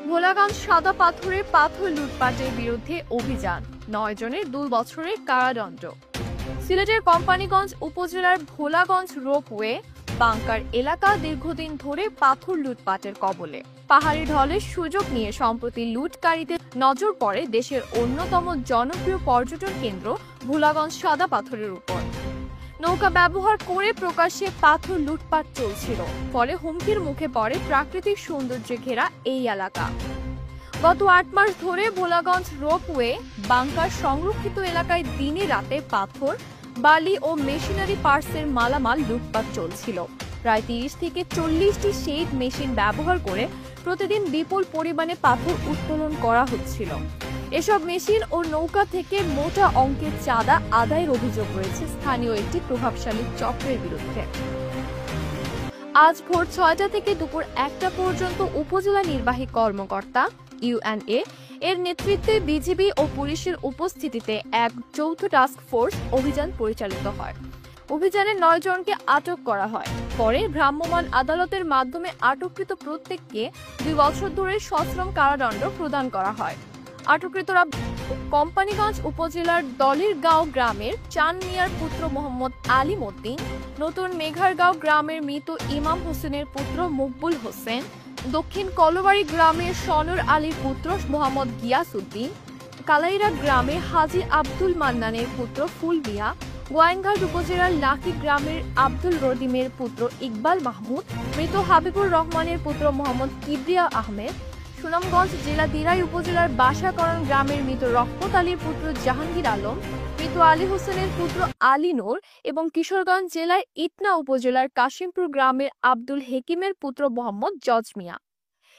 ভোলাগঞ্জ সাদা পাথরের পাথর লুটপাটের বিরুদ্ধে অভিযান, ৯ জনের ২ বছরের কারাদণ্ড। সিলেটের কোম্পানীগঞ্জ উপজেলার ভোলাগঞ্জ রোপওয়ে বাংকার এলাকা দীর্ঘদিন ধরে পাথর লুটপাটের কবলে। পাহাড়ি ঢলের সুযোগ নিয়ে সম্প্রতি লুটকারীদের নজর পড়ে দেশের অন্যতম জনপ্রিয় পর্যটন কেন্দ্র ভোলাগঞ্জ সাদা পাথরের উপর। নৌকা ব্যবহার করে প্রকাশ্যে পাথর লুটপাট চলছিল, ফলে হুমকির মুখে পড়ে প্রাকৃতিক সৌন্দর্যে ঘেরা এই এলাকা। গত ৮ মাস ধরে ভোলাগঞ্জ রোপওয়ে বাংকার সংরক্ষিত এলাকায় দিনে রাতে পাথর, বালি ও মেশিনারি পার্টসের মালামাল লুটপাট চলছিল। প্রায় ৩০ থেকে ৪০টি শেড মেশিন ব্যবহার করে প্রতিদিন বিপুল পরিমাণে পাথর উত্তোলন করা হচ্ছিল। এসব মেশিন ও নৌকা থেকে মোটা অঙ্কের চাঁদা আদায়ের অভিযোগ রয়েছে স্থানীয় একটি প্রভাবশালী চক্রের বিরুদ্ধে। আজ ভোর ৬টা থেকে দুপুর ১টা পর্যন্ত উপজেলা নির্বাহী কর্মকর্তা ইউএনএ এর নেতৃত্বে বিজিবি ও পুলিশের উপস্থিতিতে এক যৌথ টাস্ক ফোর্স অভিযান পরিচালিত হয়। অভিযানে ৯ জনকে আটক করা হয়। পরে ভ্রাম্যমাণ আদালতের মাধ্যমে আটককৃত প্রত্যেককে ২ বছর ধরে সশ্রম কারাদণ্ড প্রদান করা হয়। আটককৃতরা কোম্পানীগঞ্জ উপজেলার দলিরগাঁও গ্রামের চান মিয়ার পুত্র মোহাম্মদ আলিম উদ্দিন, নতুন মেঘারগাঁও গ্রামের মৃত ইমাম হোসেনের পুত্র মকবুল হোসেন, দক্ষিণ কলবাড়ি গ্রামের সনর আলীর পুত্র মোহাম্মদ গিয়াস উদ্দিন, কালাইরা গ্রামের হাজী আব্দুল মান্নানের পুত্র ফুল মিয়া, গোয়াইনঘাট উপজেলার লাকি গ্রামের আব্দুল রদিমের পুত্র ইকবাল মাহমুদ, মৃত হাবিবুর রহমানের পুত্র মোহাম্মদ কিবরিয়া আহমেদ, সুনামগঞ্জ জেলা দিরাই উপজেলার বাসাকরণ গ্রামের মৃত রহমত আলীর পুত্র জাহাঙ্গীর আলম, মৃত আলী হোসেনের পুত্র আলী নূর এবং কিশোরগঞ্জ জেলার ইটনা উপজেলার কাশিমপুর গ্রামের আব্দুল হেকিমের পুত্র মোহাম্মদ জজ মিয়া।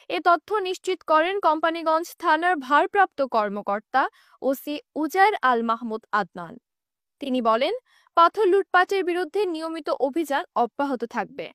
এ তথ্য নিশ্চিত করেন কোম্পানীগঞ্জ থানার ভারপ্রাপ্ত কর্মকর্তা ওসি উজায়ের আল মাহমুদ আদনান। তিনি বলেন, পাথর লুটপাটের বিরুদ্ধে নিয়মিত অভিযান অব্যাহত থাকবে।